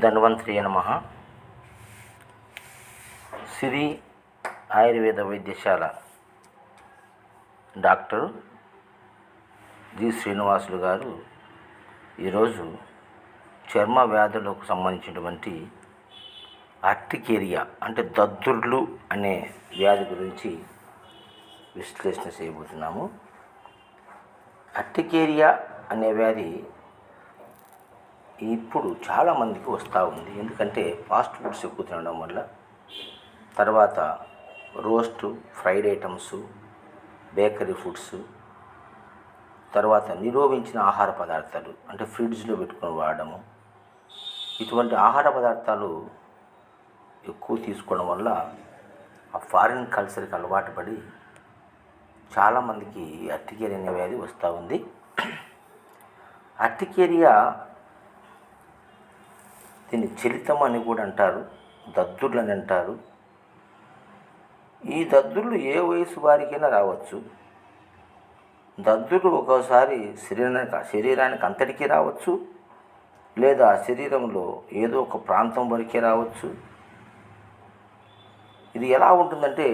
ధన్వంతరి నమః. సిరి ఆయుర్వేద వైద్యశాల doctor G Srinivasulu గారు ఈరోజు చర్మ వ్యాధులకు సంబంధించినటువంటి అర్టికేరియా అంటే దద్దుర్లు అనే వ్యాధి గురించి విశ్లేషణ చేయబోతున్నాము. అర్టికేరియా అనే వ్యాధి ఇప్పుడు చాలామందికి వస్తూ ఉంది. ఎందుకంటే ఫాస్ట్ ఫుడ్స్ ఎక్కువ తినడం వల్ల, తర్వాత roast fried items, bakery foods, తర్వాత నిరోధించిన ఆహార పదార్థాలు అంటే ఫ్రిడ్జ్లో పెట్టుకొని వాడడము, ఇటువంటి ఆహార పదార్థాలు ఎక్కువ తీసుకోవడం వల్ల ఆ ఫారిన్ కల్చర్కి అలవాటు పడి చాలామందికి అర్టికేరియా అనే వ్యాధి వస్తూ ఉంది. అర్టికేరియా దీన్ని చలితం అని కూడా అంటారు, దద్దుర్లు అని అంటారు. ఈ దద్దుర్లు ఏ వయసు వారికైనా రావచ్చు. దద్దుర్లు ఒక్కోసారి శరీరానికి అంతటికీ రావచ్చు, లేదా శరీరంలో ఏదో ఒక ప్రాంతం వరకే రావచ్చు. ఇది ఎలా ఉంటుందంటే,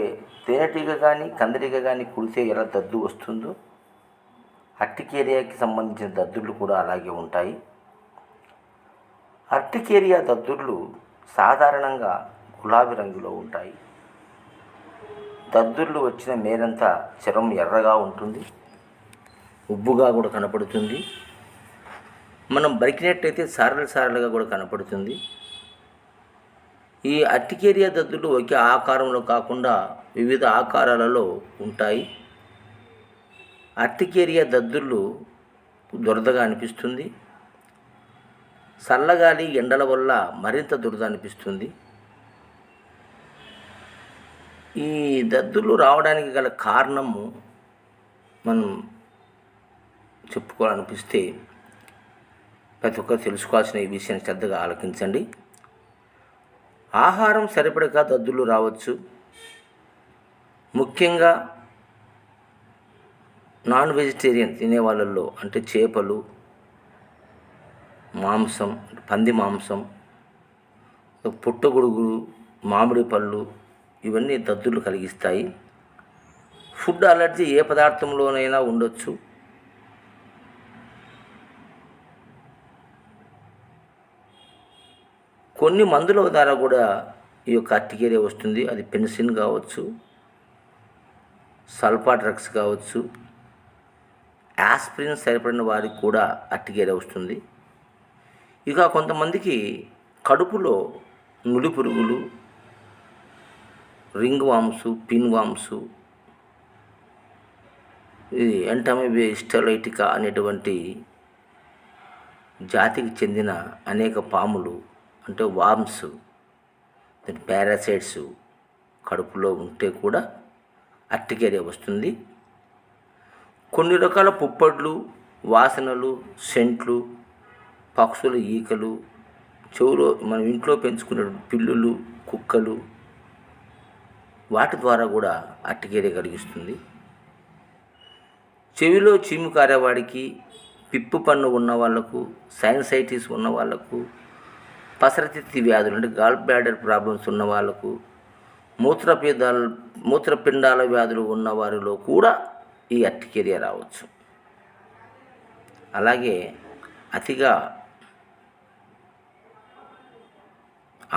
తేనెటీగ కానీ కందిరీగ కానీ కుడితే ఎలా దద్దు వస్తుందో, అర్టికేరియాకి సంబంధించిన దద్దుర్లు కూడా అలాగే ఉంటాయి. అర్టికేరియా దద్దుర్లు సాధారణంగా గులాబీ రంగులో ఉంటాయి. దద్దుర్లు వచ్చిన మేరంతా చర్మం ఎర్రగా ఉంటుంది, ఉబ్బుగా కూడా కనపడుతుంది. మనం బరికినట్టయితే సారలుగా కూడా కనపడుతుంది. ఈ అర్టికేరియా దద్దుర్లు ఒకే ఆకారంలో కాకుండా వివిధ ఆకారాలలో ఉంటాయి. అర్టికేరియా దద్దుర్లు దురదగా అనిపిస్తుంది. చల్లగాలి ఎండల వల్ల మరింత దురద అనిపిస్తుంది. ఈ దద్దుర్లు రావడానికి గల కారణము మనం చెప్పుకోవాలనిపిస్తే ప్రతి ఒక్కరు తెలుసుకోవాల్సిన ఈ విషయాన్ని శ్రద్ధగా ఆలకించండి. ఆహారం సరిపడక దద్దుర్లు రావచ్చు. ముఖ్యంగా నాన్ వెజిటేరియన్ తినే వాళ్ళల్లో, అంటే చేపలు, మాంసం, పంది మాంసం, పుట్టగొడుగులు, మామిడి పళ్ళు, ఇవన్నీ దద్దుర్లు కలిగిస్తాయి. ఫుడ్ అలర్జీ ఏ పదార్థంలోనైనా ఉండొచ్చు. కొన్ని మందుల ద్వారా కూడా ఈ యొక్క అర్టికేరియా వస్తుంది. అది పెన్సిన్ కావచ్చు, సల్ఫా డ్రగ్స్ కావచ్చు. యాస్పిరిన్ సరిపడిన వారికి కూడా అర్టికేరియా వస్తుంది. ఇక కొంతమందికి కడుపులో నులి పురుగులు, రింగ్ వామ్స్, పిన్ వామ్స్, ఇది ఎంటమీబియా హిస్టోలైటికా అనేటువంటి జాతికి చెందిన అనేక పాములు, అంటే వామ్స్, పారాసైట్స్ కడుపులో ఉంటే కూడా అర్టికేరియా వస్తుంది. కొన్ని రకాల పుప్పడ్లు, వాసనలు, సెంట్లు, పక్షుల ఈకలు, చెవులో మనం ఇంట్లో పెంచుకునే పిల్లులు, కుక్కలు, వాటి ద్వారా కూడా అర్టికేరియా కలిగిస్తుంది. చెవిలో చీము కారేవాడికి, పిప్పు పన్ను ఉన్న వాళ్ళకు, సైనసైటిస్ ఉన్న వాళ్ళకు, పసరతిత్తి వ్యాధులు అంటే గాల్ బ్లాడర్ ప్రాబ్లమ్స్ ఉన్న వాళ్ళకు, మూత్రపిండాల వ్యాధులు ఉన్న వారిలో కూడా ఈ అర్టికేరియా రావచ్చు. అలాగే అతిగా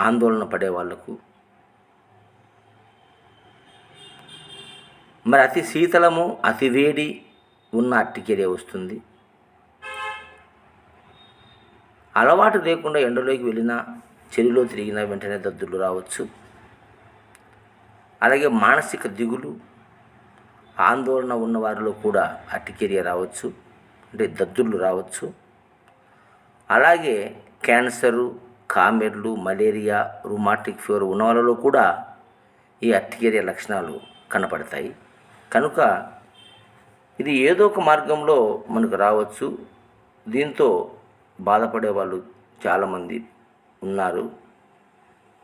ఆందోళన పడే వాళ్లకు, మరి అతి శీతలము, అతి వేడి ఉన్న అర్టికేరియా వస్తుంది. అలవాటు లేకుండా ఎండలోకి వెళ్ళినా, చెలిలో తిరిగినా వెంటనే దద్దుర్లు రావచ్చు. అలాగే మానసిక దిగులు, ఆందోళన ఉన్న వారిలో కూడా అర్టికేరియా రావచ్చు, అంటే దద్దుర్లు రావచ్చు. అలాగే క్యాన్సరు, కామెర్లు, మలేరియా, రుమాటిక్ ఫీవర్ ఉన్న వాళ్ళలో కూడా ఈ అర్టికేరియా లక్షణాలు కనపడతాయి. కనుక ఇది ఏదో ఒక మార్గంలో మనకు రావచ్చు. దీంతో బాధపడే వాళ్ళు చాలామంది ఉన్నారు.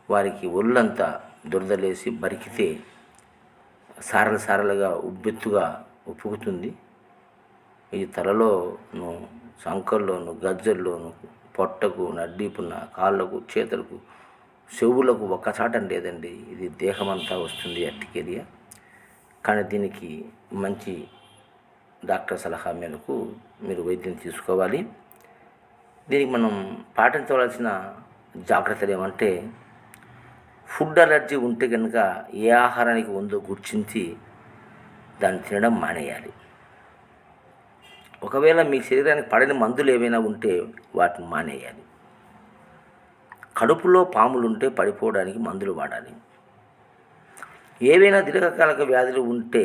వారికి ఒళ్ళంతా దురదలేసి బరికితే సారలుగా ఉబ్బెత్తుగా ఉప్పుకుతుంది. ఈ తలలోను, సంకల్లోను, గజ్జల్లోను, పొట్టకు, నడ్డీపున్న, కాళ్ళకు, చేతులకు, చెవులకు ఒక్కచాటం లేదండి. ఇది దేహమంతా వస్తుంది అర్టికేరియా. కానీ దీనికి మంచి డాక్టర్ సలహా మేరకు మీరు వైద్యం తీసుకోవాలి. దీనికి మనం పాటించవలసిన జాగ్రత్తలు ఏమంటే, ఫుడ్ అలర్జీ ఉంటే కనుక ఏ ఆహారానికి ఉందో గుర్తించి దాన్ని తినడం మానేయాలి. ఒకవేళ మీ శరీరానికి పడని మందులు ఏవైనా ఉంటే వాటిని మానేయాలి. కడుపులో పాములు ఉంటే పడిపోవడానికి మందులు వాడాలి. ఏవైనా దీర్ఘకాలిక వ్యాధులు ఉంటే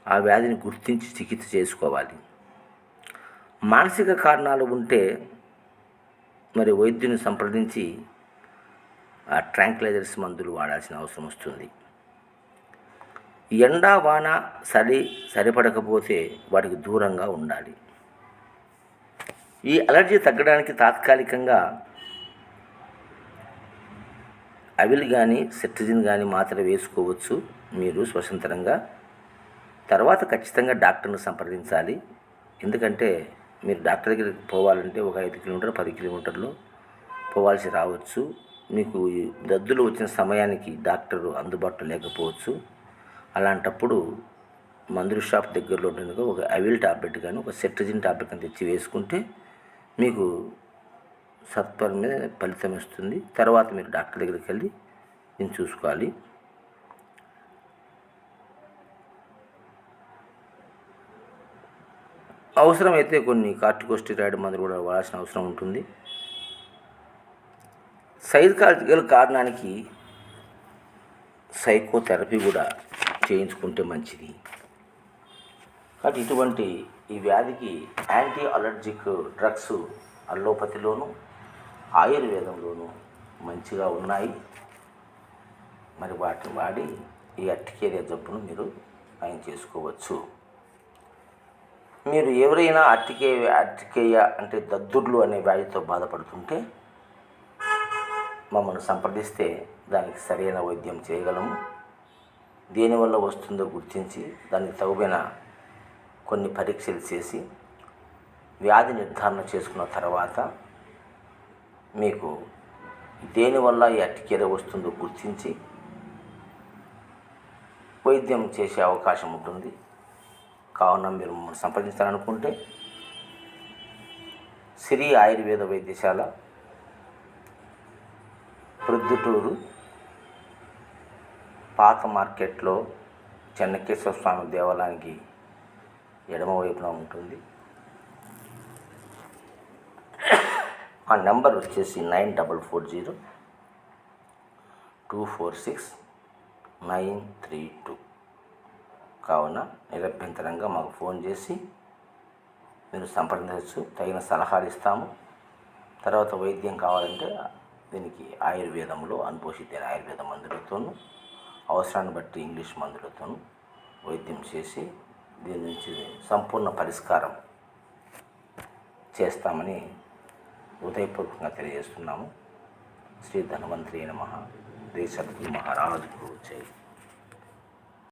ఆ వ్యాధిని గుర్తించి చికిత్స చేసుకోవాలి. మానసిక కారణాలు ఉంటే మరి వైద్యుని సంప్రదించి ఆ ట్రాంక్లైజర్స్ మందులు వాడాల్సిన అవసరం వస్తుంది. ఎండ, వాన, సరిపడకపోతే వాటికి దూరంగా ఉండాలి. ఈ అలర్జీ తగ్గడానికి తాత్కాలికంగా అవిల్ కానీ సెట్రిజిన్ కానీ మాత్ర వేసుకోవచ్చు మీరు స్వతంత్రంగా. తర్వాత ఖచ్చితంగా డాక్టర్ని సంప్రదించాలి. ఎందుకంటే మీరు డాక్టర్ దగ్గరికి పోవాలంటే ఒక 5 కిలోమీటర్ 10 కిలోమీటర్లు పోవాల్సి రావచ్చు. మీకు దద్దులు వచ్చిన సమయానికి డాక్టరు అందుబాటులో లేకపోవచ్చు. అలాంటప్పుడు మందుల షాప్ దగ్గరలో ఉండగా ఒక అవిల్ టాబ్లెట్ కానీ ఒక సెట్రిజిన్ టాబ్లెట్ కానీ తెచ్చి వేసుకుంటే మీకు సత్వరమే ఫలితం ఇస్తుంది. తర్వాత మీరు డాక్టర్ దగ్గరికి వెళ్ళి దీన్ని చూసుకోవాలి. అవసరమైతే కొన్ని కార్టికోస్టెరాయిడ్ మందులు కూడా వాడాల్సిన అవసరం ఉంటుంది. సైకలాజికల్ కారణానికి సైకోథెరపీ కూడా చేయించుకుంటే మంచిది. కాబట్టి ఇటువంటి ఈ వ్యాధికి యాంటీ అలర్జిక్ డ్రగ్స్ అల్లోపతిలోను ఆయుర్వేదంలోనూ మంచిగా ఉన్నాయి. మరి వాటిని వాడి ఈ అర్టికేరియా జబ్బును మీరు నయం చేసుకోవచ్చు. మీరు ఎవరైనా అర్టికేయా అంటే దద్దుర్లు అనే వ్యాధితో బాధపడుతుంటే మమ్మల్ని సంప్రదిస్తే దానికి సరైన వైద్యం చేయగలము. దేనివల్ల వస్తుందో గుర్తించి దానికి తగువైన కొన్ని పరీక్షలు చేసి వ్యాధి నిర్ధారణ చేసుకున్న తర్వాత మీకు దేనివల్ల ఈ అర్టికేరియా వస్తుందో గుర్తించి వైద్యం చేసే అవకాశం ఉంటుంది. కావున మీరు మమ్మల్ని సంప్రదించాలనుకుంటే శ్రీ ఆయుర్వేద వైద్యశాల, ప్రొద్దుటూరు, పాత మార్కెట్లో చెన్నకేశ్వర స్వామి దేవాలయానికి ఎడమవైపున ఉంటుంది. ఆ నెంబర్ వచ్చేసి 9440246932. కావున నిరభ్యంతరంగా మాకు ఫోన్ చేసి మీరు సంప్రదించవచ్చు. తగిన సలహాలు ఇస్తాము. తర్వాత వైద్యం కావాలంటే దీనికి ఆయుర్వేదంలో అనుభూషిత ఆయుర్వేద మందులతోనూ అవసరాన్ని బట్టి ఇంగ్లీష్ మందులతోనూ వైద్యం చేసి దీని నుంచి సంపూర్ణ పరిష్కారం చేస్తామని హృదయపూర్వకంగా తెలియజేస్తున్నాము. శ్రీ ధన్వంతరి నమః. శ్రీ సద్గురు మహారాజుకు జై.